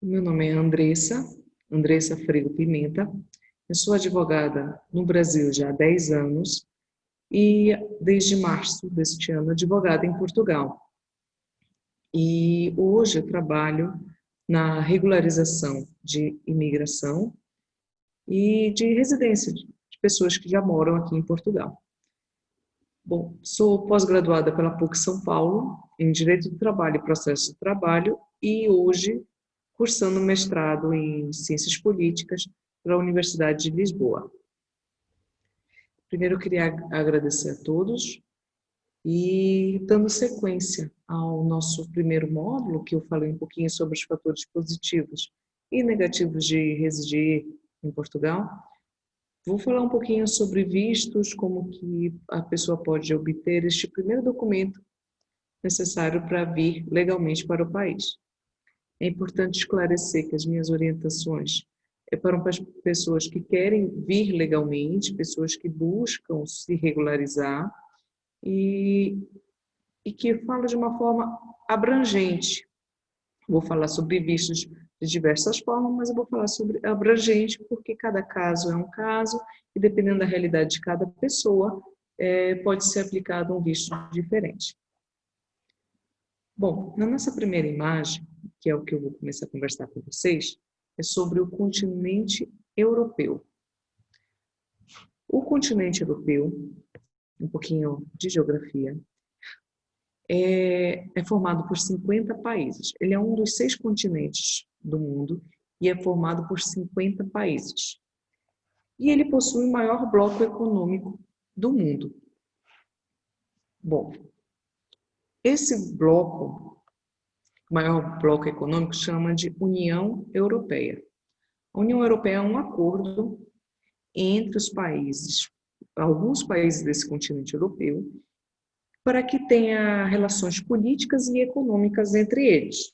Meu nome é Andressa Freire Pimenta. Eu sou advogada no Brasil já há 10 anos e, desde março deste ano, advogada em Portugal. E hoje eu trabalho na regularização de imigração e de residência de pessoas que já moram aqui em Portugal. Bom, sou pós-graduada pela PUC São Paulo em Direito do Trabalho e Processo do Trabalho e hoje cursando mestrado em Ciências Políticas pela Universidade de Lisboa. Primeiro eu queria agradecer a todos e dando sequência ao nosso primeiro módulo, que eu falei um pouquinho sobre os fatores positivos e negativos de residir em Portugal, vou falar um pouquinho sobre vistos, como que a pessoa pode obter este primeiro documento necessário para vir legalmente para o país. É importante esclarecer que as minhas orientações é para as pessoas que querem vir legalmente, pessoas que buscam se regularizar e que falo de uma forma abrangente. Vou falar sobre vistos de diversas formas, mas eu vou falar sobre abrangente porque cada caso é um caso e dependendo da realidade de cada pessoa, pode ser aplicado um visto diferente. Bom, na nossa primeira imagem, que é o que eu vou começar a conversar com vocês, é sobre o continente europeu. O continente europeu, um pouquinho de geografia, é formado por 50 países. Ele é um dos 6 continentes do mundo e é formado por 50 países. E ele possui o maior bloco econômico do mundo. Bom, esse bloco, o maior bloco econômico, chama de União Europeia. A União Europeia é um acordo entre os países, alguns países desse continente europeu, para que tenha relações políticas e econômicas entre eles.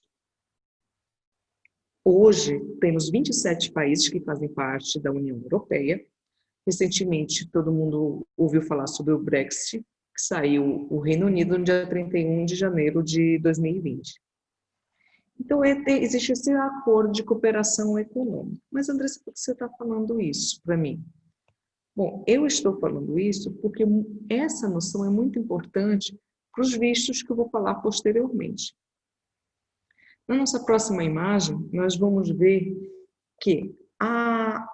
Hoje, temos 27 países que fazem parte da União Europeia. Recentemente, todo mundo ouviu falar sobre o Brexit, que saiu o Reino Unido no dia 31 de janeiro de 2020. Então, existe esse acordo de cooperação econômica. Mas, Andressa, por que você está falando isso para mim? Bom, eu estou falando isso porque essa noção é muito importante para os vistos que eu vou falar posteriormente. Na nossa próxima imagem, nós vamos ver que a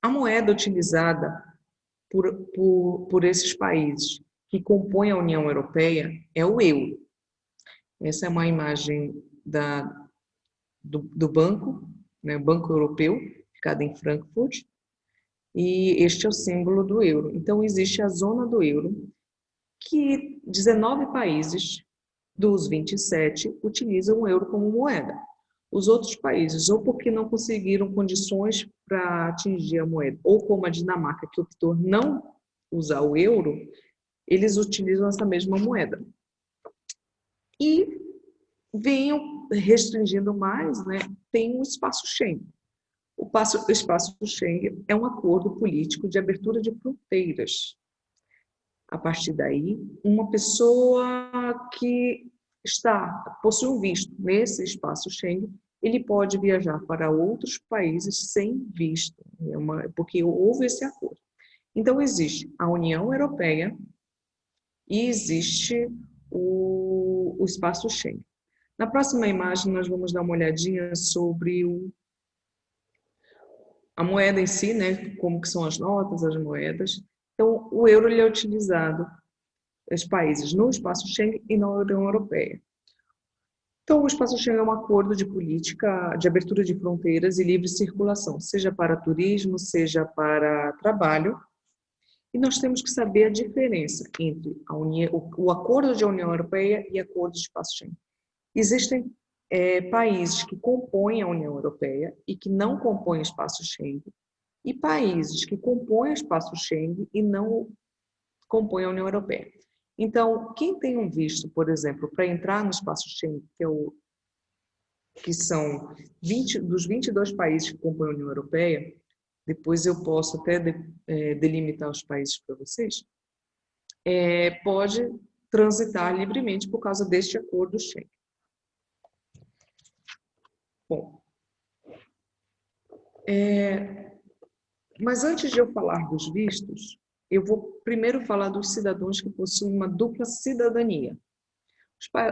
moeda utilizada por esses países que compõem a União Europeia é o euro. Essa é uma imagem do banco, né, Banco Europeu, ficado em Frankfurt, e este é o símbolo do euro. Então, existe a zona do euro, que 19 países dos 27 utilizam o euro como moeda. Os outros países, ou porque não conseguiram condições para atingir a moeda, ou como a Dinamarca, que optou não usar o euro, eles utilizam essa mesma moeda. E venham restringindo mais, né, tem o espaço Schengen. O espaço Schengen é um acordo político de abertura de fronteiras. A partir daí, uma pessoa que possui um visto nesse espaço Schengen, ele pode viajar para outros países sem visto, porque houve esse acordo. Então, existe a União Europeia e existe o espaço Schengen. Na próxima imagem, nós vamos dar uma olhadinha sobre a moeda em si, né? Como que são as notas, as moedas. Então, o euro ele é utilizado os países no espaço Schengen e na União Europeia. Então, o espaço Schengen é um acordo de política de abertura de fronteiras e livre circulação, seja para turismo, seja para trabalho. E nós temos que saber a diferença entre o acordo de União Europeia e acordo de espaço Schengen. Existem países que compõem a União Europeia e que não compõem o espaço Schengen, e países que compõem o espaço Schengen e não compõem a União Europeia. Então, quem tem um visto, por exemplo, para entrar no espaço Schengen, que são dos 22 países que compõem a União Europeia, depois eu posso até delimitar os países para vocês, pode transitar livremente por causa deste acordo Schengen. Bom, Mas antes de eu falar dos vistos, eu vou primeiro falar dos cidadãos que possuem uma dupla cidadania.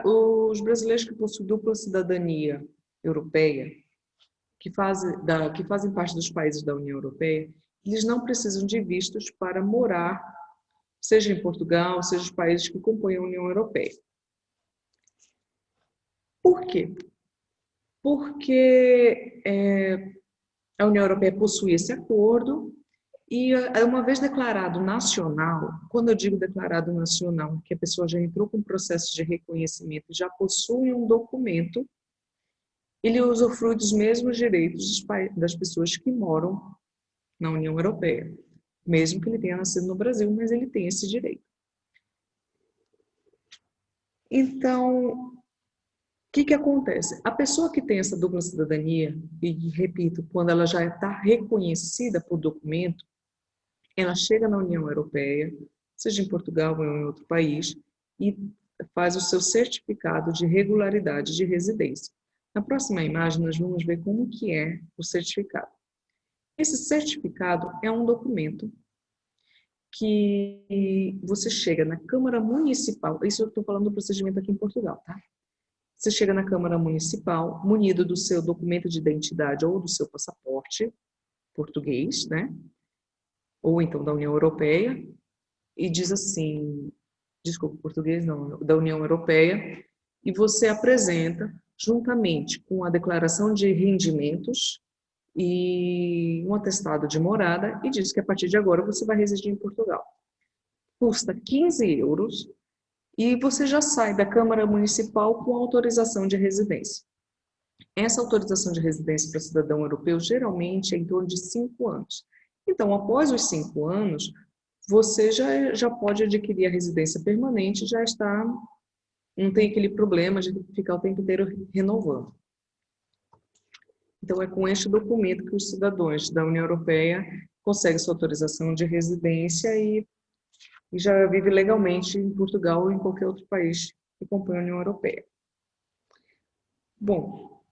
Os brasileiros que possuem dupla cidadania europeia, que fazem parte dos países da União Europeia, eles não precisam de vistos para morar, seja em Portugal, seja os países que compõem a União Europeia. Por quê? Porque a União Europeia possui esse acordo e, uma vez declarado nacional, quando eu digo declarado nacional, que a pessoa já entrou com o processo de reconhecimento, já possui um documento, ele usufrui dos mesmos direitos das pessoas que moram na União Europeia, mesmo que ele tenha nascido no Brasil, mas ele tem esse direito. Então, o que acontece? A pessoa que tem essa dupla cidadania, e repito, quando ela já está reconhecida por documento, ela chega na União Europeia, seja em Portugal ou em outro país, e faz o seu certificado de regularidade de residência. Na próxima imagem, nós vamos ver como que é o certificado. Esse certificado é um documento que você chega na Câmara Municipal, isso eu estou falando do procedimento aqui em Portugal, tá? Você chega na Câmara Municipal, munido do seu documento de identidade ou do seu passaporte português, né? Ou então da União Europeia, e diz assim, desculpa, português não, da União Europeia, e você apresenta, juntamente com a declaração de rendimentos e um atestado de morada, e diz que a partir de agora você vai residir em Portugal. Custa 15 euros e você já sai da Câmara Municipal com autorização de residência. Essa autorização de residência para cidadão europeu geralmente é em torno de 5 anos. Então, após os 5 anos, você já pode adquirir a residência permanente, já está, não tem aquele problema de ficar o tempo inteiro renovando. Então, é com este documento que os cidadãos da União Europeia conseguem sua autorização de residência e já vive legalmente em Portugal ou em qualquer outro país que compõe a União Europeia. Bom,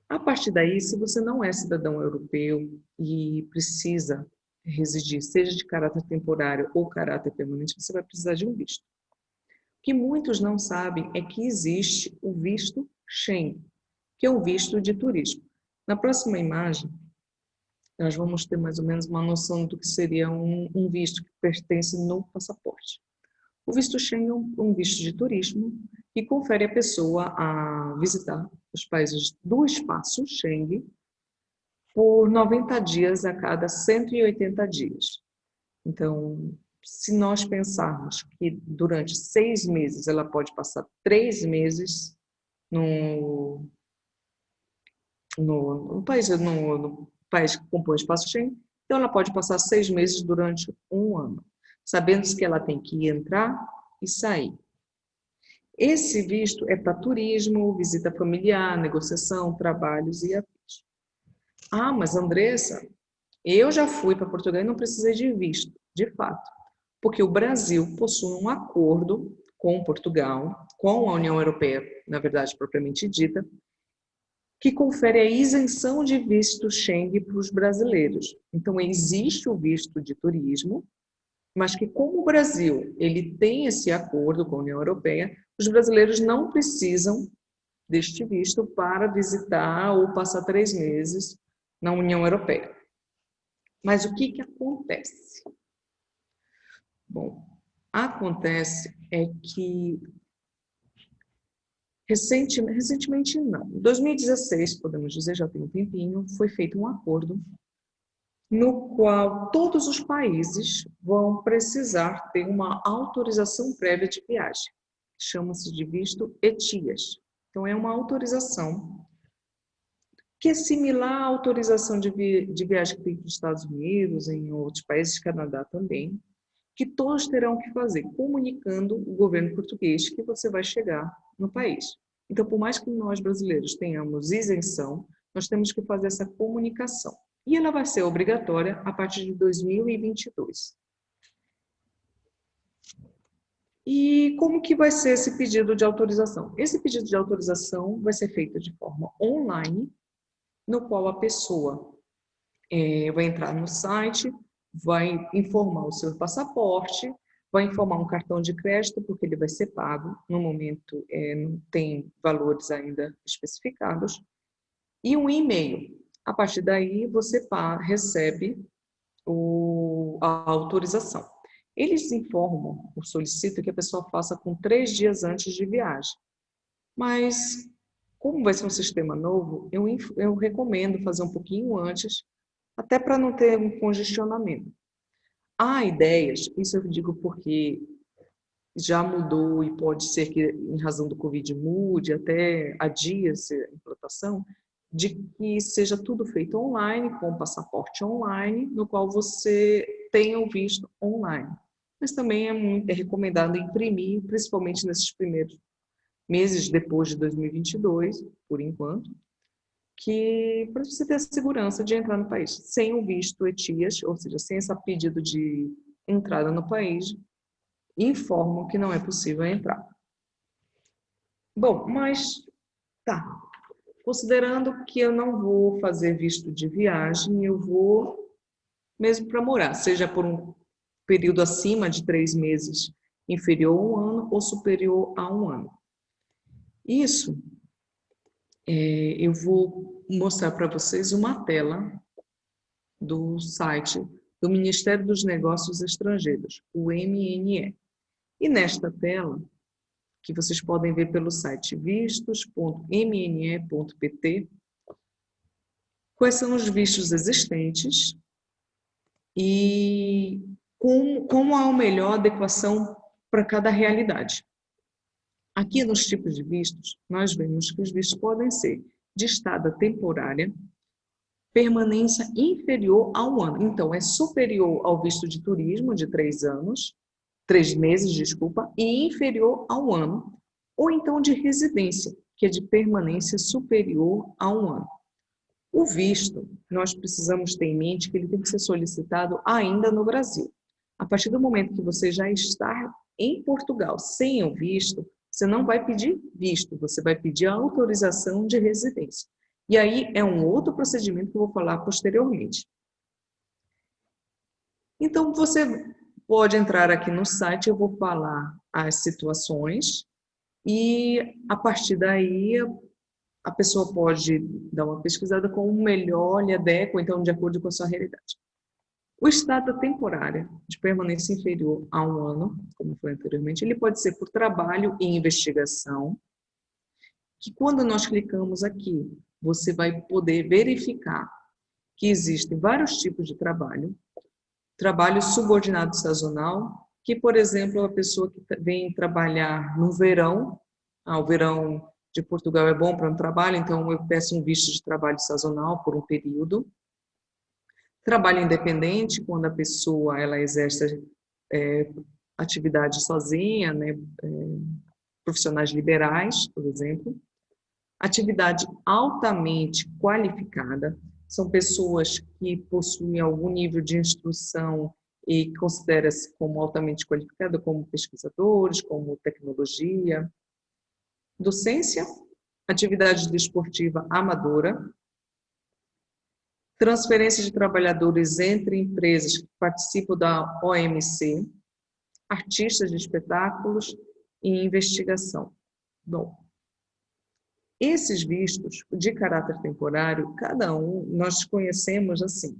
a partir daí, se você não é cidadão europeu e precisa residir, seja de caráter temporário ou caráter permanente, você vai precisar de um visto. O que muitos não sabem é que existe o visto Schengen, que é um visto de turismo. Na próxima imagem, nós vamos ter mais ou menos uma noção do que seria um visto que pertence no passaporte. O visto Schengen é um visto de turismo que confere à pessoa a visitar os países do espaço Schengen por 90 dias a cada 180 dias. Então, se nós pensarmos que durante 6 meses ela pode passar 3 meses no país que compõe o espaço Schengen, então ela pode passar 6 meses durante um ano, sabendo que ela tem que entrar e sair. Esse visto é para turismo, visita familiar, negociação, trabalhos e afins. Ah, mas Andressa, eu já fui para Portugal e não precisei de visto, de fato, porque o Brasil possui um acordo com Portugal, com a União Europeia, na verdade, propriamente dita, que confere a isenção de visto Schengen para os brasileiros. Então, existe o visto de turismo, mas que como o Brasil ele tem esse acordo com a União Europeia, os brasileiros não precisam deste visto para visitar ou passar 3 meses na União Europeia. Mas o que acontece? Bom, acontece é que recentemente não, em 2016, podemos dizer, já tem um tempinho, foi feito um acordo no qual todos os países vão precisar ter uma autorização prévia de viagem. Chama-se de visto ETIAS. Então, é uma autorização que é similar à autorização de viagem que tem para os Estados Unidos, em outros países, Canadá também, que todos terão que fazer, comunicando o governo português que você vai chegar no país. Então, por mais que nós brasileiros tenhamos isenção, nós temos que fazer essa comunicação. E ela vai ser obrigatória a partir de 2022. E como que vai ser esse pedido de autorização? Esse pedido de autorização vai ser feito de forma online, no qual a pessoa vai entrar no site, vai informar o seu passaporte, vai informar um cartão de crédito, porque ele vai ser pago. No momento, não tem valores ainda especificados. E um e-mail. A partir daí, você recebe a autorização. Eles informam, ou solicitam que a pessoa faça com 3 dias antes de viagem. Mas, como vai ser um sistema novo, eu recomendo fazer um pouquinho antes, até para não ter um congestionamento. Há ideias, isso eu digo porque já mudou e pode ser que, em razão do Covid, mude, até adia-se a implantação, de que seja tudo feito online, com o passaporte online, no qual você tenha o visto online. Mas também é recomendado imprimir, principalmente nesses primeiros meses depois de 2022, por enquanto, que para você ter a segurança de entrar no país. Sem o visto ETIAS, ou seja, sem esse pedido de entrada no país, informam que não é possível entrar. Bom, mas tá. Considerando que eu não vou fazer visto de viagem, eu vou mesmo para morar, seja por um período acima de 3 meses, inferior a 1 ano ou superior a 1 ano. Isso, eu vou mostrar para vocês uma tela do site do Ministério dos Negócios Estrangeiros, o MNE. E nesta tela, que vocês podem ver pelo site vistos.mne.pt, quais são os vistos existentes e como há uma melhor adequação para cada realidade. Aqui nos tipos de vistos, nós vemos que os vistos podem ser de estada temporária, permanência inferior a 1 ano. Então, é superior ao visto de turismo de 3 meses, e inferior a 1 ano. Ou então de residência, que é de permanência superior a 1 ano. O visto, nós precisamos ter em mente que ele tem que ser solicitado ainda no Brasil. A partir do momento que você já está em Portugal sem o visto, você não vai pedir visto, você vai pedir a autorização de residência. E aí é um outro procedimento que eu vou falar posteriormente. Então, você pode entrar aqui no site, eu vou falar as situações e, a partir daí, a pessoa pode dar uma pesquisada com o melhor lhe adequa, então, de acordo com a sua realidade. O estado temporário de permanência inferior a 1 ano, como foi anteriormente, ele pode ser por trabalho e investigação, que quando nós clicamos aqui, você vai poder verificar que existem vários tipos de trabalho. Trabalho subordinado sazonal, que, por exemplo, a pessoa que vem trabalhar no verão, o verão de Portugal é bom para um trabalho, então eu peço um visto de trabalho sazonal por um período. Trabalho independente, quando a pessoa ela exerce atividade sozinha, né, profissionais liberais, por exemplo. Atividade altamente qualificada, são pessoas que possuem algum nível de instrução e considera-se como altamente qualificada, como pesquisadores, como tecnologia. Docência, atividade desportiva amadora, transferência de trabalhadores entre empresas que participam da OMC, artistas de espetáculos e investigação. Bom, esses vistos de caráter temporário, cada um nós conhecemos assim.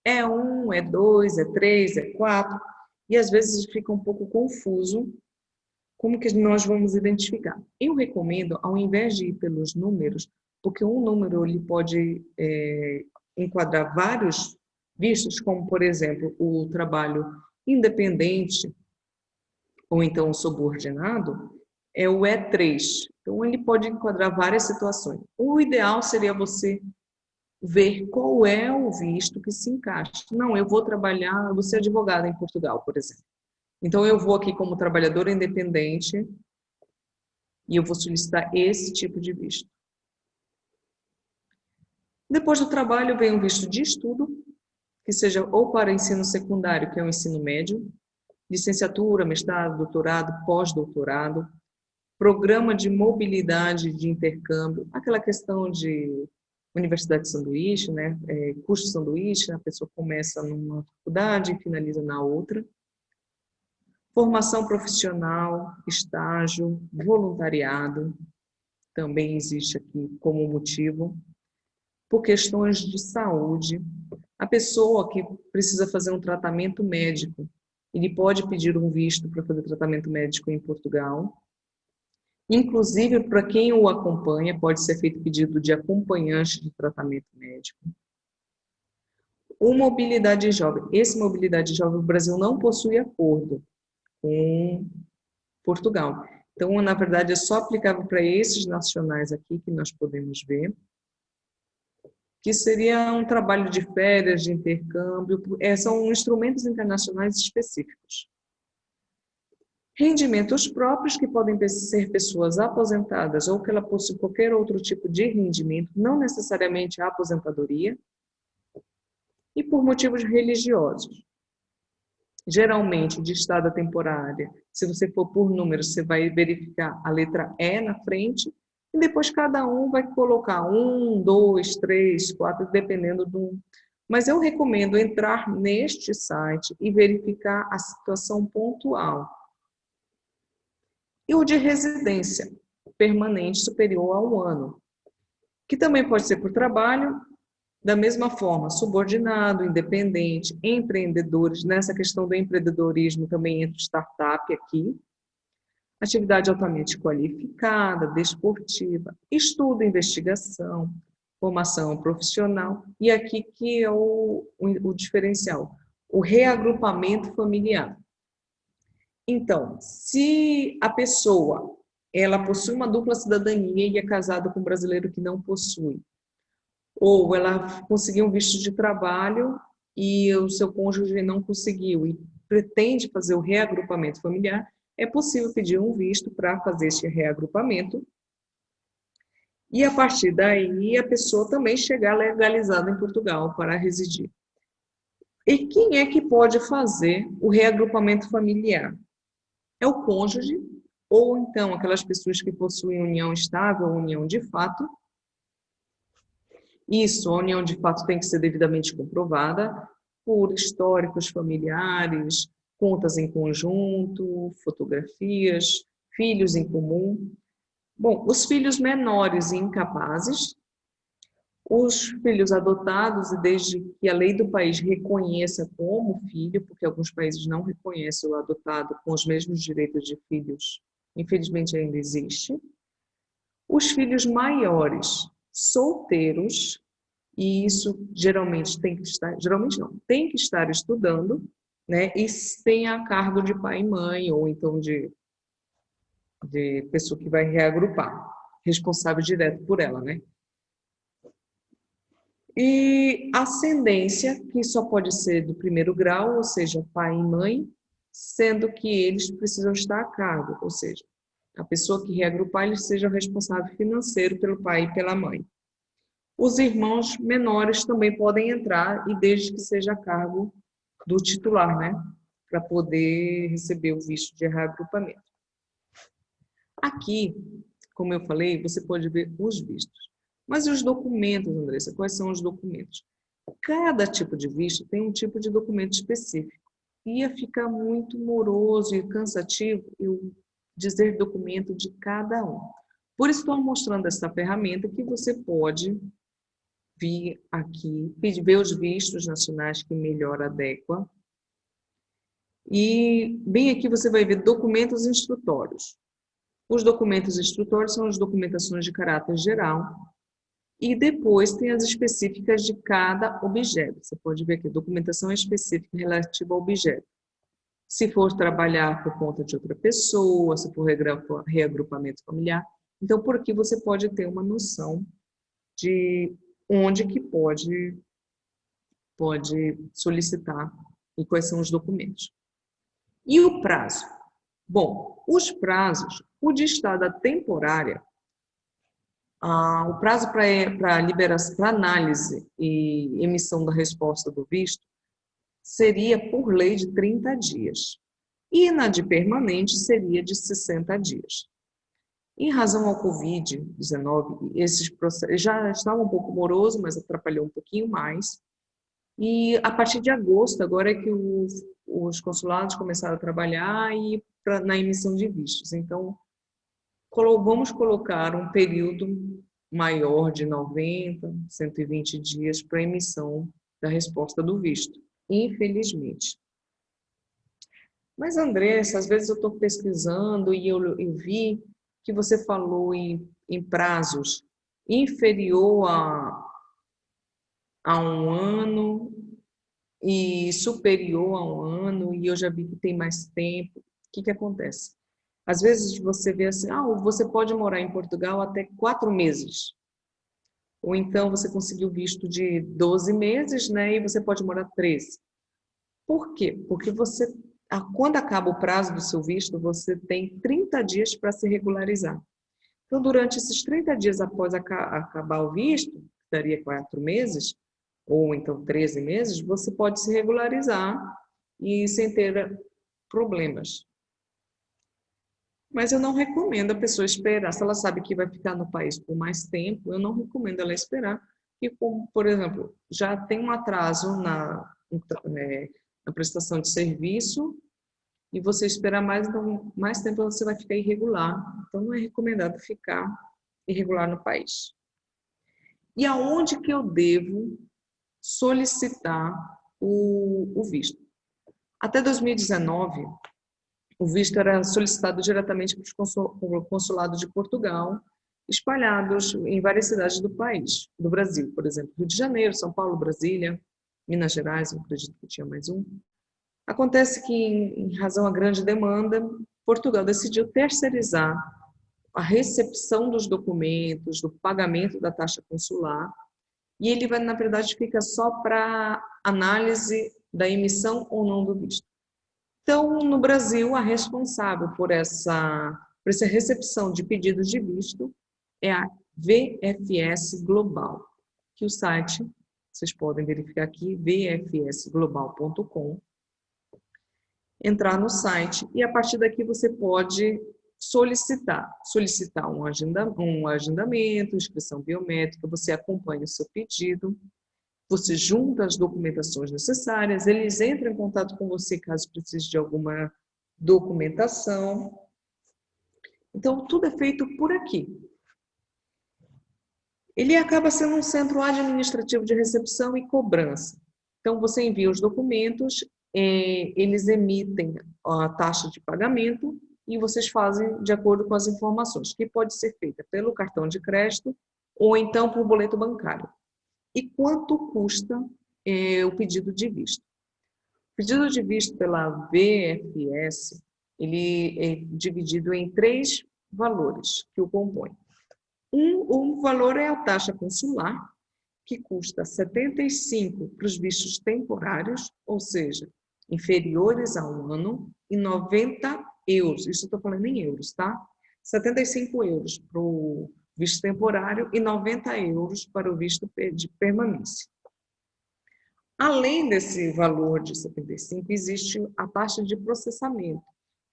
É 1, é 2, é 3, é 4, e às vezes fica um pouco confuso como que nós vamos identificar. Eu recomendo, ao invés de ir pelos números, porque um número ele pode enquadrar vários vistos, como, por exemplo, o trabalho independente ou então subordinado, é o E3. Então, ele pode enquadrar várias situações. O ideal seria você ver qual é o visto que se encaixa. Não, eu vou trabalhar, você é advogada em Portugal, por exemplo. Então, eu vou aqui como trabalhadora independente e eu vou solicitar esse tipo de visto. Depois do trabalho, vem um visto de estudo, que seja ou para ensino secundário, que é o ensino médio, licenciatura, mestrado, doutorado, pós-doutorado, programa de mobilidade de intercâmbio, aquela questão de Universidade de sanduíche, né? Curso de sanduíche, a pessoa começa numa faculdade e finaliza na outra. Formação profissional, estágio, voluntariado, também existe aqui como motivo. Por questões de saúde, a pessoa que precisa fazer um tratamento médico, ele pode pedir um visto para fazer tratamento médico em Portugal. Inclusive, para quem o acompanha, pode ser feito pedido de acompanhante de tratamento médico. O mobilidade jovem. Esse mobilidade jovem, o Brasil não possui acordo com Portugal. Então, na verdade, é só aplicável para esses nacionais aqui que nós podemos ver, que seria um trabalho de férias, de intercâmbio, são instrumentos internacionais específicos. Rendimentos próprios, que podem ser pessoas aposentadas ou que ela possui qualquer outro tipo de rendimento, não necessariamente a aposentadoria, e por motivos religiosos. Geralmente, de estada temporária, se você for por número, você vai verificar a letra E na frente, e depois cada um vai colocar 1, 2, 3, 4, dependendo do... Mas eu recomendo entrar neste site e verificar a situação pontual. E o de residência permanente superior a 1 ano, que também pode ser por trabalho, da mesma forma, subordinado, independente, empreendedores, nessa questão do empreendedorismo também entra startup aqui, atividade altamente qualificada, desportiva, estudo, investigação, formação profissional, e aqui que é o diferencial, o reagrupamento familiar. Então, se a pessoa ela possui uma dupla cidadania e é casada com um brasileiro que não possui, ou ela conseguiu um visto de trabalho e o seu cônjuge não conseguiu e pretende fazer o reagrupamento familiar, é possível pedir um visto para fazer esse reagrupamento e, a partir daí, a pessoa também chegar legalizada em Portugal para residir. E quem é que pode fazer o reagrupamento familiar? É o cônjuge, ou então aquelas pessoas que possuem união estável ou união de fato. Isso, a união de fato tem que ser devidamente comprovada por históricos familiares, contas em conjunto, fotografias, filhos em comum. Bom, os filhos menores e incapazes, os filhos adotados, e desde que a lei do país reconheça como filho, porque alguns países não reconhecem o adotado com os mesmos direitos de filhos, infelizmente ainda existe. Os filhos maiores, solteiros, e isso geralmente tem que estar, geralmente não, tem que estar estudando, né, e tem a cargo de pai e mãe, ou então de pessoa que vai reagrupar, responsável direto por ela, né. E ascendência, que só pode ser do primeiro grau, ou seja, pai e mãe, sendo que eles precisam estar a cargo, ou seja, a pessoa que reagrupar, ele seja responsável financeiro pelo pai e pela mãe. Os irmãos menores também podem entrar, e desde que seja a cargo do titular, né? Para poder receber o visto de reagrupamento. Aqui, como eu falei, você pode ver os vistos. Mas e os documentos, Andressa? Quais são os documentos? Cada tipo de visto tem um tipo de documento específico. Ia ficar muito moroso e cansativo eu dizer documento de cada um. Por isso estou mostrando essa ferramenta que você pode vir aqui, ver os vistos nacionais que melhor adequa. E bem aqui você vai ver documentos instrutórios. Os documentos instrutórios são as documentações de caráter geral. E depois tem as específicas de cada objeto. Você pode ver aqui, documentação específica relativa ao objeto. Se for trabalhar por conta de outra pessoa, se for reagrupamento familiar. Então, por aqui você pode ter uma noção de onde que pode solicitar e quais são os documentos. E o prazo? Bom, os prazos, o de estada temporária, o prazo para liberação, para análise e emissão da resposta do visto seria, por lei, de 30 dias. E na de permanente seria de 60 dias. Em razão ao Covid-19, esses processos já estavam um pouco moroso, mas atrapalhou um pouquinho mais. E a partir de agosto, agora é que os consulados começaram a trabalhar na emissão de vistos. Então, vamos colocar um período maior de 90, 120 dias para a emissão da resposta do visto, infelizmente. Mas, Andressa, às vezes eu estou pesquisando e eu vi que você falou em prazos inferior a um ano e superior a um ano, e eu já vi que tem mais tempo. O que acontece? Às vezes você vê assim, você pode morar em Portugal até 4 meses. Ou então você conseguiu visto de 12 meses, né, e você pode morar 13. Por quê? Porque quando acaba o prazo do seu visto, você tem 30 dias para se regularizar. Então, durante esses 30 dias após acabar o visto, que daria 4 meses, ou então 13 meses, você pode se regularizar e sem ter problemas. Mas eu não recomendo a pessoa esperar. Se ela sabe que vai ficar no país por mais tempo, eu não recomendo ela esperar. E, por exemplo, já tem um atraso na prestação de serviço e você esperar mais, então, mais tempo você vai ficar irregular. Então, não é recomendado ficar irregular no país. E aonde que eu devo solicitar o visto? Até 2019, o visto era solicitado diretamente para o consulado de Portugal, espalhados em várias cidades do país, do Brasil, por exemplo, Rio de Janeiro, São Paulo, Brasília, Minas Gerais, eu acredito que tinha mais um. Acontece que, em razão à grande demanda, Portugal decidiu terceirizar a recepção dos documentos, do pagamento da taxa consular, e ele vai, na verdade, fica só para análise da emissão ou não do visto. Então, no Brasil, a responsável por essa recepção de pedidos de visto é a VFS Global, que o site, vocês podem verificar aqui, vfsglobal.com, entrar no site e a partir daqui você pode solicitar um agendamento, inscrição biométrica, você acompanha o seu pedido, você junta as documentações necessárias, eles entram em contato com você caso precise de alguma documentação. Então, tudo é feito por aqui. Ele acaba sendo um centro administrativo de recepção e cobrança. Então, você envia os documentos, eles emitem a taxa de pagamento e vocês fazem de acordo com as informações, que pode ser feita pelo cartão de crédito ou então por boleto bancário. E quanto custa o pedido de visto? O pedido de visto pela VFS, ele é dividido em 3 valores que o compõem. Um valor é a taxa consular, que custa 75 para os vistos temporários, ou seja, inferiores a um ano, e 90 euros, isso eu estou falando em euros, tá? 75 euros para o visto temporário e 90 euros para o visto de permanência. Além desse valor de 75, existe a taxa de processamento,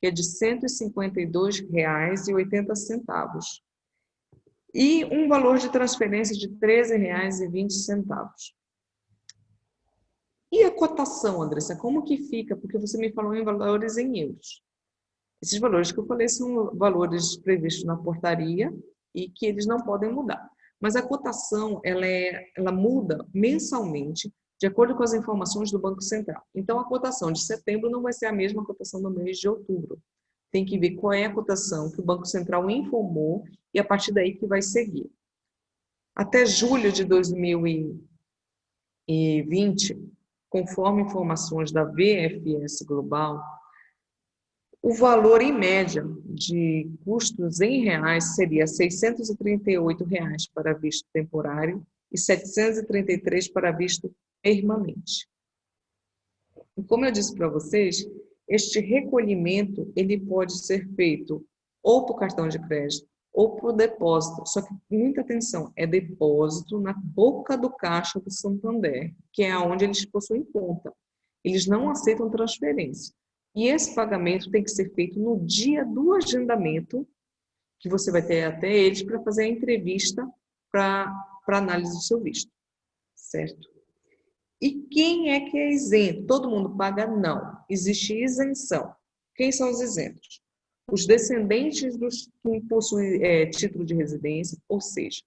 que é de R$ 152,80. E um valor de transferência de R$ 13,20. E a cotação, Andressa, como que fica? Porque você me falou em valores em euros. Esses valores que eu falei são valores previstos na portaria e que eles não podem mudar. Mas a cotação, ela muda mensalmente de acordo com as informações do Banco Central. Então, a cotação de setembro não vai ser a mesma cotação do mês de outubro. Tem que ver qual é a cotação que o Banco Central informou e a partir daí que vai seguir. Até julho de 2020, conforme informações da VFS Global, o valor em média de custos em reais seria R$ 638 para visto temporário e R$ 733 para visto permanente. E como eu disse para vocês, este recolhimento ele pode ser feito ou por cartão de crédito ou por depósito. Só que, muita atenção, é depósito na boca do caixa do Santander, que é onde eles possuem conta. Eles não aceitam transferência. E esse pagamento tem que ser feito no dia do agendamento que você vai ter até eles para fazer a entrevista para análise do seu visto, certo? E quem é que é isento? Todo mundo paga? Não. Existe isenção. Quem são os isentos? Os descendentes dos que possuem título de residência, ou seja,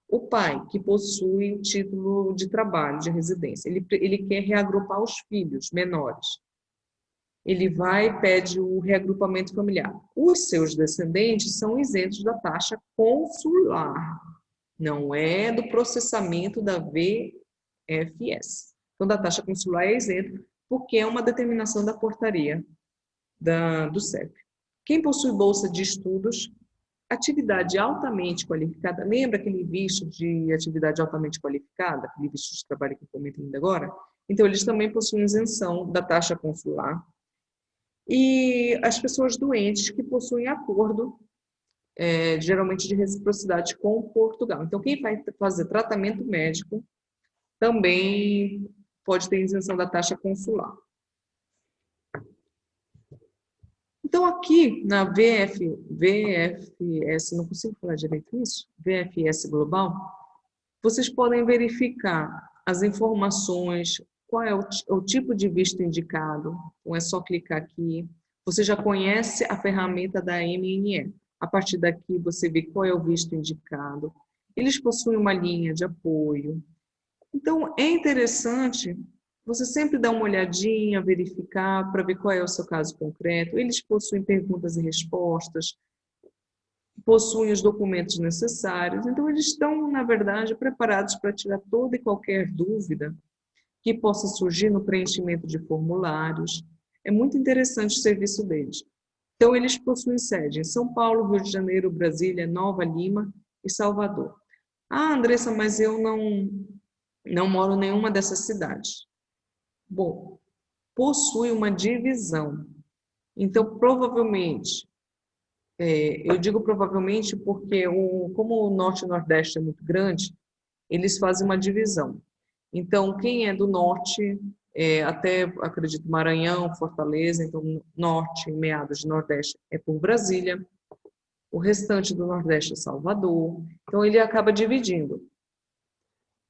o pai que possui o título de trabalho, de residência, ele quer reagrupar os filhos menores. Ele vai e pede o reagrupamento familiar. Os seus descendentes são isentos da taxa consular, não é do processamento da VFS. Então, da taxa consular é isento, porque é uma determinação da portaria do CEP. Quem possui bolsa de estudos, atividade altamente qualificada, lembra aquele visto de atividade altamente qualificada, aquele visto de trabalho que eu comentei ainda agora? Então, eles também possuem isenção da taxa consular. E as pessoas doentes que possuem acordo, geralmente de reciprocidade com Portugal. Então, quem vai fazer tratamento médico também pode ter isenção da taxa consular. Então, aqui na VFS, não consigo falar direito isso, VFS Global, vocês podem verificar as informações, qual é o tipo de visto indicado, então é só clicar aqui. Você já conhece a ferramenta da MNE. A partir daqui você vê qual é o visto indicado. Eles possuem uma linha de apoio. Então, é interessante você sempre dar uma olhadinha, verificar, para ver qual é o seu caso concreto. Eles possuem perguntas e respostas, possuem os documentos necessários. Então, eles estão, na verdade, preparados para tirar toda e qualquer dúvida que possa surgir no preenchimento de formulários. É muito interessante o serviço deles. Então, eles possuem sede em São Paulo, Rio de Janeiro, Brasília, Nova Lima e Salvador. Ah, Andressa, mas eu não moro em nenhuma dessas cidades. Bom, possui uma divisão. Então, provavelmente, eu digo provavelmente porque, como o Norte e o Nordeste é muito grande, eles fazem uma divisão. Então, quem é do Norte, até, acredito, Maranhão, Fortaleza, então, Norte, meados de Nordeste, é por Brasília. O restante do Nordeste é Salvador. Então, ele acaba dividindo.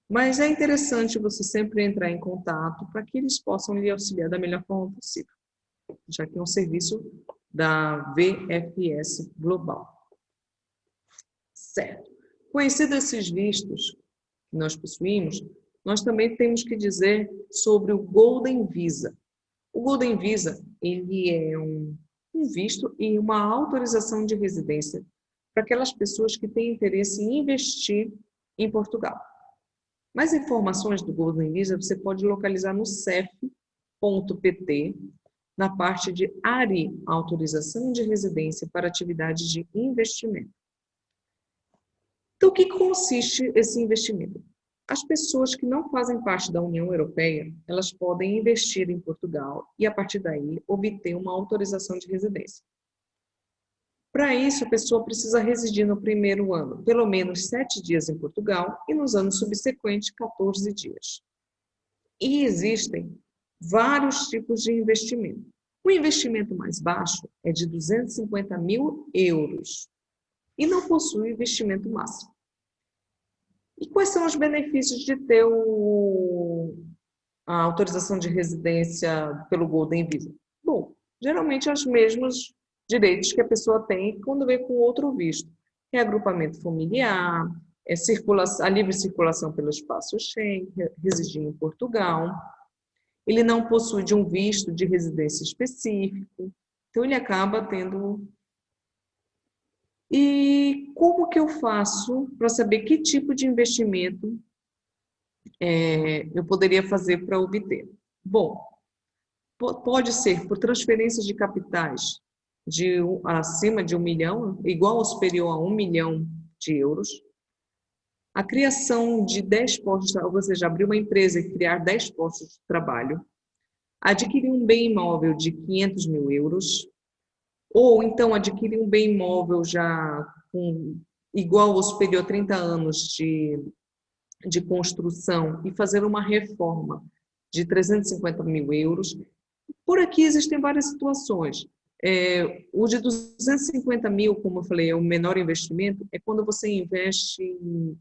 Mas é interessante você sempre entrar em contato para que eles possam lhe auxiliar da melhor forma possível, já que é um serviço da VFS Global. Certo. Conhecidos esses vistos que nós possuímos, nós também temos que dizer sobre o Golden Visa. O Golden Visa, ele é um visto e uma autorização de residência para aquelas pessoas que têm interesse em investir em Portugal. Mais informações do Golden Visa você pode localizar no cef.pt, na parte de ARI, autorização de residência para atividades de investimento. Então, o que consiste esse investimento? As pessoas que não fazem parte da União Europeia, elas podem investir em Portugal e, a partir daí, obter uma autorização de residência. Para isso, a pessoa precisa residir no primeiro ano, pelo menos 7 dias em Portugal e nos anos subsequentes, 14 dias. E existem vários tipos de investimento. O investimento mais baixo é de 250 mil euros e não possui investimento máximo. E quais são os benefícios de ter a autorização de residência pelo Golden Visa? Bom, geralmente os mesmos direitos que a pessoa tem quando vem com outro visto. Reagrupamento familiar, a livre circulação pelo espaço Schengen, residir em Portugal. Ele não possui de um visto de residência específico, então ele acaba tendo... E como que eu faço para saber que tipo de investimento eu poderia fazer para obter? Bom, pode ser por transferência de capitais acima de 1 milhão, igual ou superior a 1 milhão de euros. A criação de 10 postos, ou seja, abrir uma empresa e criar 10 postos de trabalho. Adquirir um bem imóvel de 500 mil euros. Ou então adquirir um bem imóvel já igual ou superior a 30 anos de construção e fazer uma reforma de 350 mil euros. Por aqui existem várias situações. O de 250 mil, como eu falei, é o menor investimento, é quando você investe em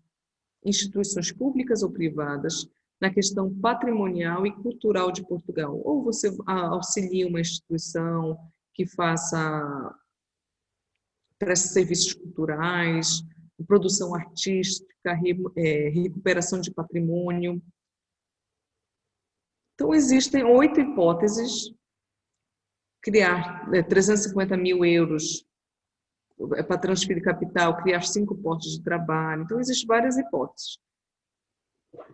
instituições públicas ou privadas na questão patrimonial e cultural de Portugal. Ou você auxilia uma instituição que presta serviços culturais, produção artística, recuperação de patrimônio. Então, existem 8 hipóteses: criar 350 mil euros para transferir capital, criar 5 postos de trabalho. Então, existem várias hipóteses.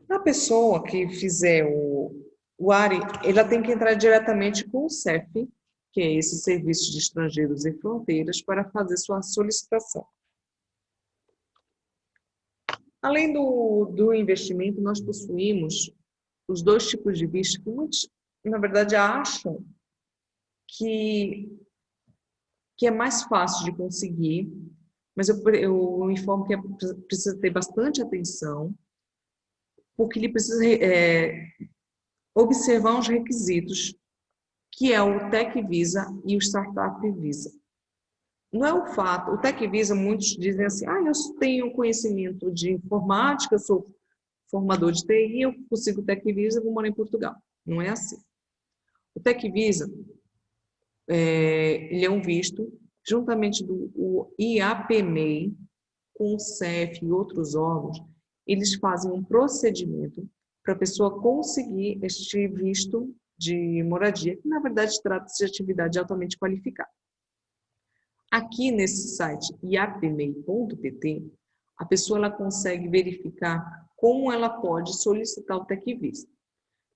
A pessoa que fizer o ARI, ela tem que entrar diretamente com o CEF, que é esse Serviço de Estrangeiros e Fronteiras, para fazer sua solicitação. Além do investimento, nós possuímos os 2 tipos de visto que muitos, na verdade, acham que é mais fácil de conseguir, mas eu informo que precisa ter bastante atenção, porque ele precisa observar os requisitos, que é o Tech Visa e o Startup Visa. Não é o fato, o Tech Visa, muitos dizem assim, eu tenho conhecimento de informática, sou formador de TI, eu consigo o Tech Visa, vou morar em Portugal. Não é assim. O Tech Visa, ele é um visto, juntamente do IAPMEI, com o CEF e outros órgãos, eles fazem um procedimento para a pessoa conseguir este visto de moradia, que na verdade trata-se de atividade altamente qualificada. Aqui nesse site iapmei.pt, a pessoa ela consegue verificar como ela pode solicitar o Tech Visa.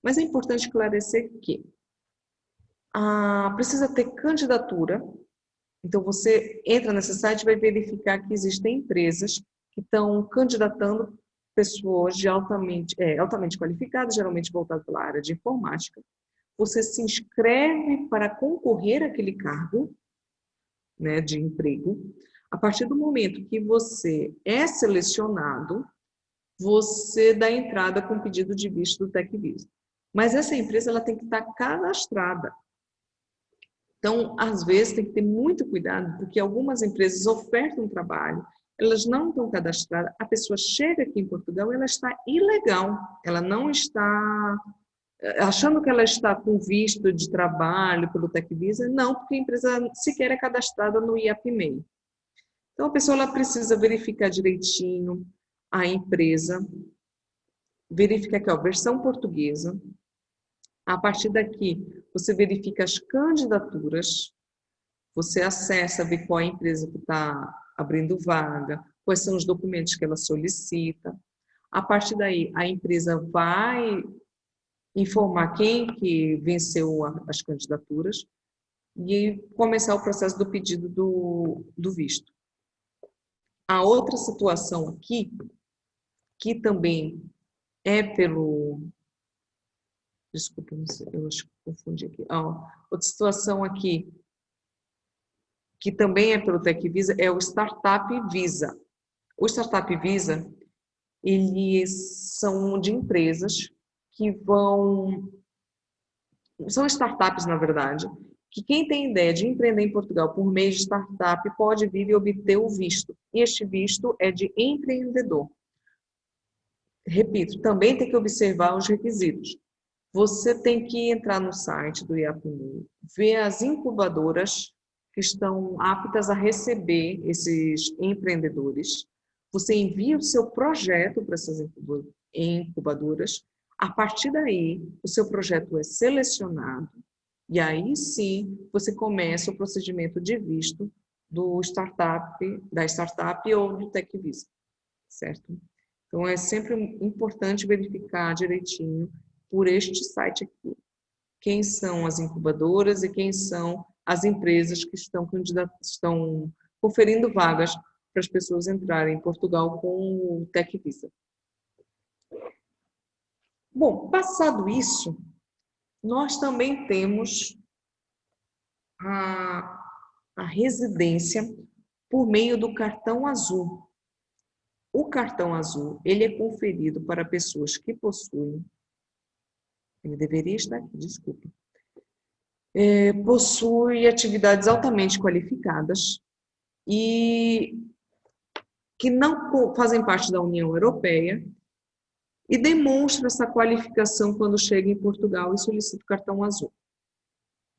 Mas é importante esclarecer que precisa ter candidatura. Então, você entra nesse site e vai verificar que existem empresas que estão candidatando pessoas altamente qualificadas, geralmente voltadas pela área de informática. Você se inscreve para concorrer àquele cargo, né, de emprego. A partir do momento que você é selecionado, você dá entrada com pedido de visto do Tech Visa. Mas essa empresa ela tem que estar cadastrada. Então, às vezes, tem que ter muito cuidado, porque algumas empresas ofertam trabalho, elas não estão cadastradas, a pessoa chega aqui em Portugal, ela está ilegal, ela não está achando que ela está com visto de trabalho pelo Tech Visa, não, porque a empresa sequer é cadastrada no IAPMEI. Então, a pessoa ela precisa verificar direitinho a empresa, verificar aqui, versão portuguesa. A partir daqui, você verifica as candidaturas, você acessa, vê qual é a empresa que está abrindo vaga, quais são os documentos que ela solicita. A partir daí, a empresa vai informar quem que venceu as candidaturas e começar o processo do pedido do visto. A outra situação aqui, que também é pelo... Desculpa, não sei, eu acho que confundi aqui. Outra situação aqui, que também é pelo Tech Visa, é o Startup Visa. O Startup Visa, eles são de empresas que são startups, na verdade, que quem tem ideia de empreender em Portugal por meio de startup pode vir e obter o visto. E este visto é de empreendedor. Repito, também tem que observar os requisitos. Você tem que entrar no site do IAPMEI, ver as incubadoras que estão aptas a receber esses empreendedores. Você envia o seu projeto para essas incubadoras. A partir daí, o seu projeto é selecionado e aí sim você começa o procedimento de visto da startup ou do Tech Visa, certo? Então é sempre importante verificar direitinho por este site aqui quem são as incubadoras e quem são as empresas que estão conferindo vagas para as pessoas entrarem em Portugal com o Tech Visa. Bom, passado isso, nós também temos a residência por meio do cartão azul. O cartão azul, ele é conferido para pessoas que possuem, ele deveria estar aqui, desculpa, possui atividades altamente qualificadas e que não fazem parte da União Europeia e demonstra essa qualificação quando chega em Portugal e solicita o cartão azul.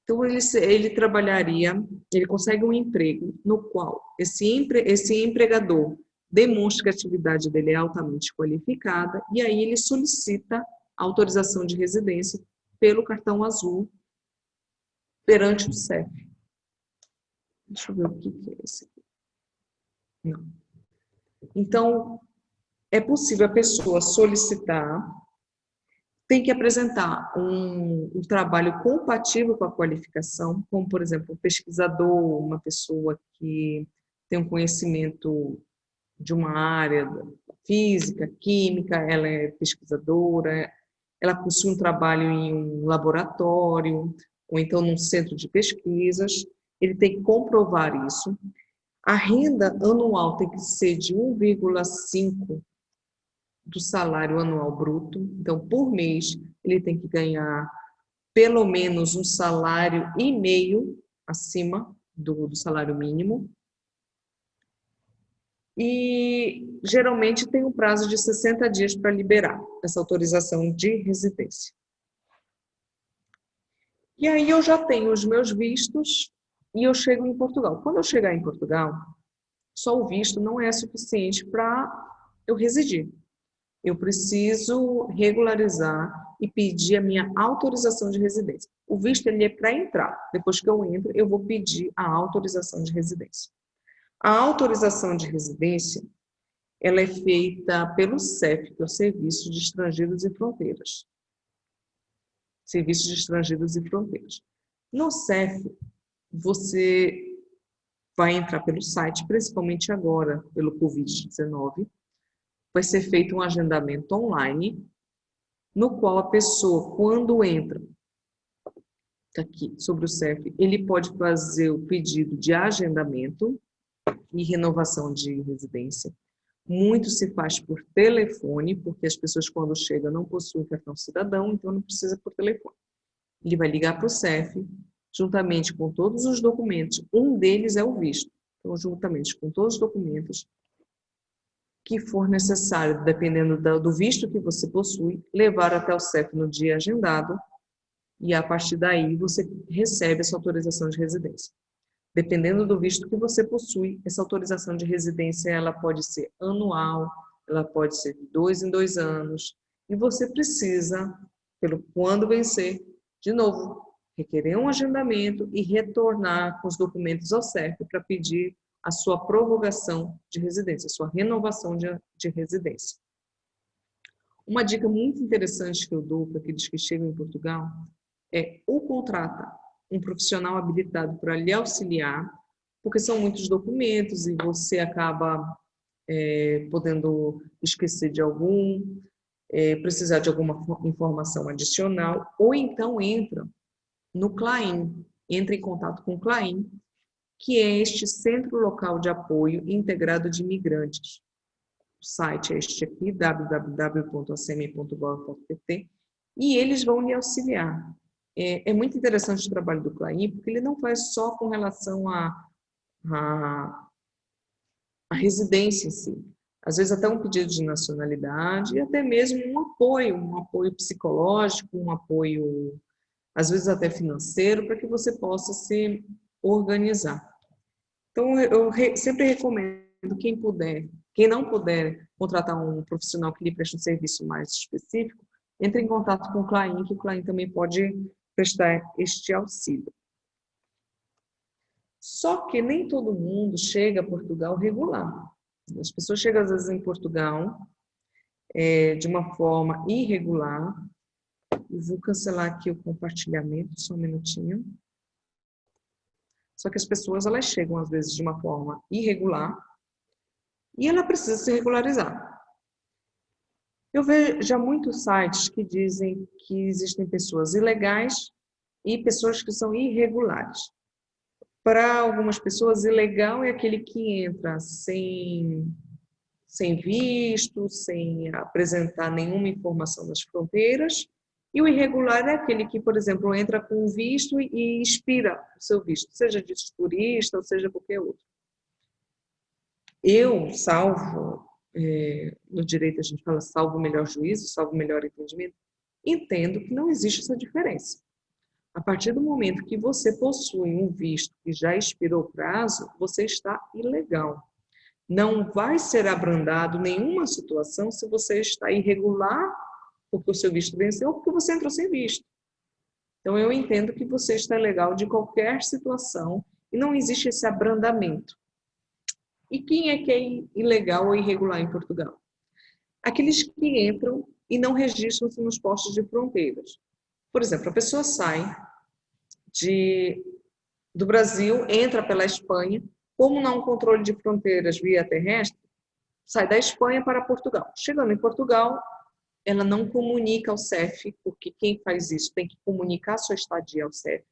Então, ele trabalharia, ele consegue um emprego no qual esse empregador demonstra que a atividade dele é altamente qualificada e aí ele solicita a autorização de residência pelo cartão azul perante o CEF. Deixa eu ver o que é esse aqui. Não. Então, é possível a pessoa solicitar, tem que apresentar um trabalho compatível com a qualificação, como, por exemplo, um pesquisador, uma pessoa que tem um conhecimento de uma área física, química, ela é pesquisadora, ela possui um trabalho em um laboratório, ou então num centro de pesquisas, ele tem que comprovar isso. A renda anual tem que ser de 1,5 do salário anual bruto. Então, por mês, ele tem que ganhar pelo menos um salário e meio acima do salário mínimo. E, geralmente, tem um prazo de 60 dias para liberar essa autorização de residência. E aí eu já tenho os meus vistos e eu chego em Portugal. Quando eu chegar em Portugal, só o visto não é suficiente para eu residir. Eu preciso regularizar e pedir a minha autorização de residência. O visto ele é para entrar. Depois que eu entro, eu vou pedir a autorização de residência. A autorização de residência, ela é feita pelo CEF, que é o Serviço de Estrangeiros e Fronteiras. Serviço de Estrangeiros e Fronteiras. No CEF, você vai entrar pelo site, principalmente agora, pelo Covid-19, vai ser feito um agendamento online, no qual a pessoa, quando entra, aqui sobre o CEF, ele pode fazer o pedido de agendamento e renovação de residência. Muito se faz por telefone, porque as pessoas, quando chegam, não possuem cartão cidadão, então não precisa por telefone. Ele vai ligar para o CEF, juntamente com todos os documentos, um deles é o visto. Então, juntamente com todos os documentos que for necessário, dependendo do visto que você possui, levar até o CEF no dia agendado e, a partir daí, você recebe essa autorização de residência. Dependendo do visto que você possui, essa autorização de residência ela pode ser anual, ela pode ser de 2 em 2 anos, e você precisa, quando vencer, de novo, requerer um agendamento e retornar com os documentos ao CEF para pedir a sua prorrogação de residência, a sua renovação de residência. Uma dica muito interessante que eu dou para aqueles que chegam em Portugal é ou contrata um profissional habilitado para lhe auxiliar, porque são muitos documentos e você acaba podendo esquecer de algum, precisar de alguma informação adicional, ou então entra no CLAIM, entra em contato com o CLAIM, que é este Centro Local de Apoio Integrado de Imigrantes. O site é este aqui, www.acm.gov.pt, e eles vão lhe auxiliar. É muito interessante o trabalho do CLAIM, porque ele não faz só com relação à residência em si. Às vezes até um pedido de nacionalidade e até mesmo um apoio psicológico, um apoio, às vezes até financeiro, para que você possa se organizar. Então, eu sempre recomendo, quem puder, quem não puder contratar um profissional que lhe preste um serviço mais específico, entre em contato com o CLAIM, que o CLAIM também pode prestar este auxílio. Só que nem todo mundo chega a Portugal regular. As pessoas chegam, às vezes, em Portugal de uma forma irregular. Eu vou cancelar aqui o compartilhamento, só um minutinho. Só que as pessoas, elas chegam, às vezes, de uma forma irregular e ela precisa se regularizar. Eu vejo já muitos sites que dizem que existem pessoas ilegais e pessoas que são irregulares. Para algumas pessoas, ilegal é aquele que entra sem visto, sem apresentar nenhuma informação das fronteiras, E o irregular é aquele que, por exemplo, entra com visto e expira o seu visto, seja de turista ou seja qualquer outro. Eu, salvo, no direito a gente fala salvo o melhor juízo, salvo o melhor entendimento, entendo que não existe essa diferença. A partir do momento que você possui um visto que já expirou o prazo, você está ilegal. Não vai ser abrandado nenhuma situação se você está irregular porque o seu visto venceu ou porque você entrou sem visto. Então, eu entendo que você está ilegal de qualquer situação e não existe esse abrandamento. E quem é que é ilegal ou irregular em Portugal? Aqueles que entram e não registram-se nos postos de fronteiras. Por exemplo, a pessoa sai do Brasil, entra pela Espanha, como não há um controle de fronteiras via terrestre, sai da Espanha para Portugal. Chegando em Portugal, ela não comunica ao CEF, porque quem faz isso tem que comunicar sua estadia ao CEF,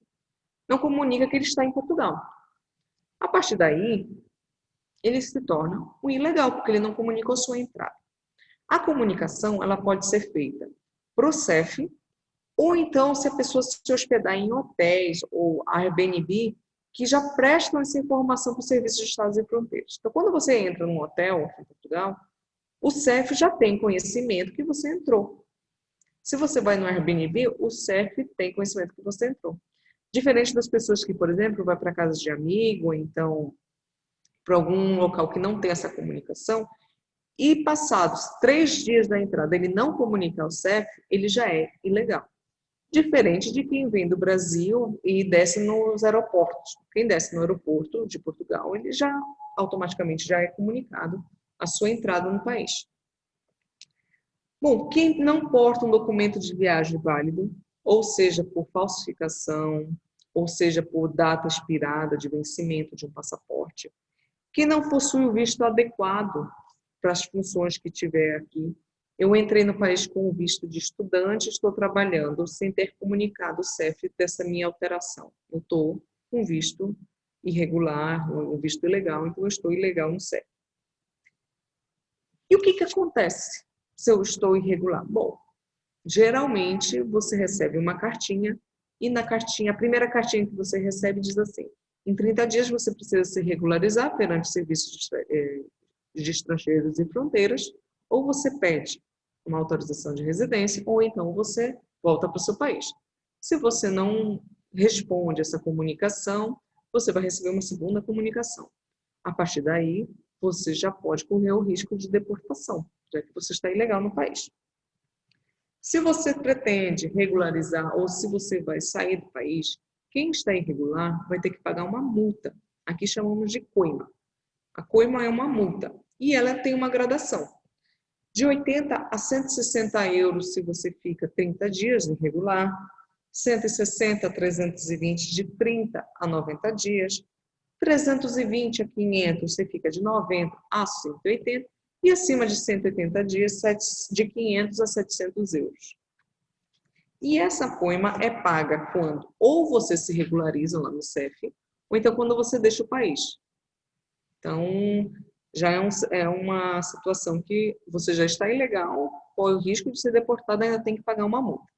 não comunica que ele está em Portugal. A partir daí, ele se torna um ilegal, porque ele não comunicou sua entrada. A comunicação ela pode ser feita para o CEF, ou então se a pessoa se hospedar em hotéis ou Airbnb, que já prestam essa informação para o Serviço de Estados e Fronteiras. Então, quando você entra num hotel aqui em Portugal, o CEF já tem conhecimento que você entrou. Se você vai no Airbnb, o CEF tem conhecimento que você entrou. Diferente das pessoas que, por exemplo, vai para casa de amigo, ou então para algum local que não tem essa comunicação, e passados 3 dias da entrada ele não comunica ao CEF, ele já é ilegal. Diferente de quem vem do Brasil e desce nos aeroportos. Quem desce no aeroporto de Portugal, ele já automaticamente já é comunicado a sua entrada no país. Bom, quem não porta um documento de viagem válido, ou seja, por falsificação, ou seja, por data expirada de vencimento de um passaporte, quem não possui o visto adequado para as funções que tiver aqui. Eu entrei no país com o visto de estudante, estou trabalhando sem ter comunicado o CEF dessa minha alteração. Eu estou com visto irregular, um visto ilegal, então eu estou ilegal no CEF. E o que acontece se eu estou irregular? Bom, geralmente você recebe uma cartinha e na cartinha, a primeira cartinha que você recebe diz assim: em 30 dias você precisa se regularizar perante o Serviço de Estrangeiros e Fronteiras, ou você pede uma autorização de residência, ou então você volta para o seu país. Se você não responde essa comunicação, você vai receber uma segunda comunicação. A partir daí, você já pode correr o risco de deportação, já que você está ilegal no país. Se você pretende regularizar ou se você vai sair do país, quem está irregular vai ter que pagar uma multa. Aqui chamamos de coima. A coima é uma multa e ela tem uma gradação. De 80 a 160 euros se você fica 30 dias irregular, 160 a 320 de 30 a 90 dias, 320 a 500 você fica de 90 a 180 e acima de 180 dias de 500 a 700 euros. E essa coima é paga quando ou você se regulariza lá no CEF, ou então quando você deixa o país. Então, já é uma situação que você já está ilegal, corre o risco de ser deportado e ainda tem que pagar uma multa.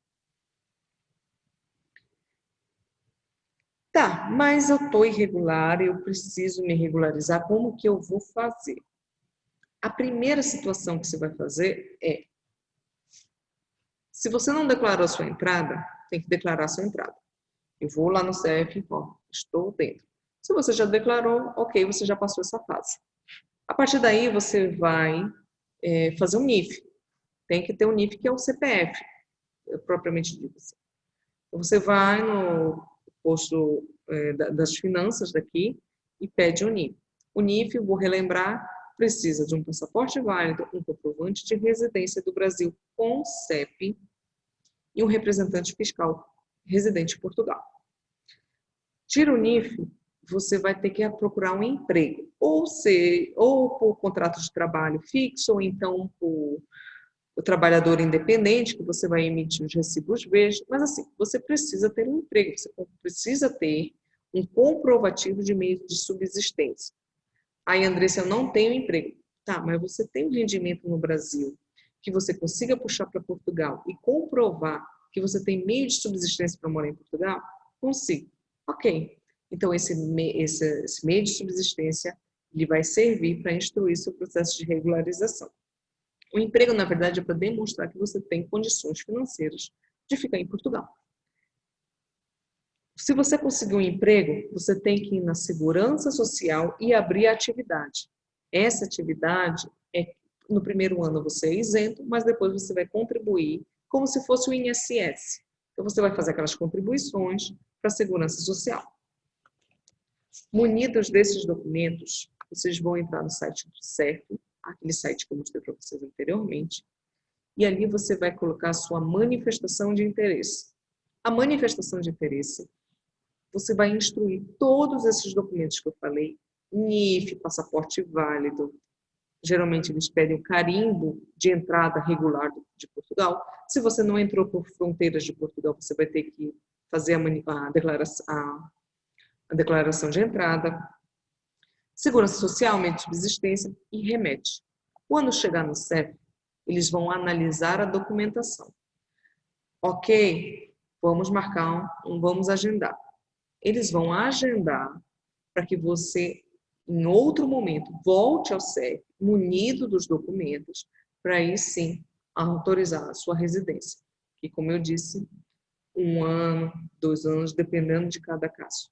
Tá, mas eu estou irregular, eu preciso me regularizar, como que eu vou fazer? A primeira situação que você vai fazer é, se você não declarou a sua entrada, tem que declarar a sua entrada. Eu vou lá no CEF, ó, estou dentro. Se você já declarou, ok, você já passou essa fase. A partir daí, você vai fazer um NIF. Tem que ter um NIF, que é o CPF, propriamente dito. Você vai no posto das finanças daqui e pede o NIF. O NIF, vou relembrar, precisa de um passaporte válido, um comprovante de residência do Brasil com CEP e um representante fiscal residente em Portugal. Tira o NIF, você vai ter que procurar um emprego, ou por contrato de trabalho fixo, ou então por o trabalhador independente, que você vai emitir os recibos verdes, mas assim, você precisa ter um emprego, você precisa ter um comprovativo de meio de subsistência. Aí, Andressa, eu não tenho emprego. Tá, mas você tem um rendimento no Brasil que você consiga puxar para Portugal e comprovar que você tem meio de subsistência para morar em Portugal? Consigo. Ok. Então, esse meio de subsistência ele vai servir para instruir seu processo de regularização. O emprego, na verdade, é para demonstrar que você tem condições financeiras de ficar em Portugal. Se você conseguir um emprego, você tem que ir na segurança social e abrir a atividade. Essa atividade, no primeiro ano você é isento, mas depois você vai contribuir como se fosse o INSS. Então, você vai fazer aquelas contribuições para a segurança social. Munidos desses documentos, vocês vão entrar no site do CEF, aquele site que eu mostrei para vocês anteriormente, e ali você vai colocar a sua manifestação de interesse. A manifestação de interesse, você vai instruir todos esses documentos que eu falei, NIF, passaporte válido, geralmente eles pedem o carimbo de entrada regular de Portugal. Se você não entrou por fronteiras de Portugal, você vai ter que fazer a declaração de entrada, segurança social, meio de subsistência e remete. Quando chegar no CEF, eles vão analisar a documentação. Ok, vamos marcar vamos agendar. Eles vão agendar para que você, em outro momento, volte ao CEF, munido dos documentos, para aí sim autorizar a sua residência. Que, como eu disse, 1 ano, 2 anos, dependendo de cada caso.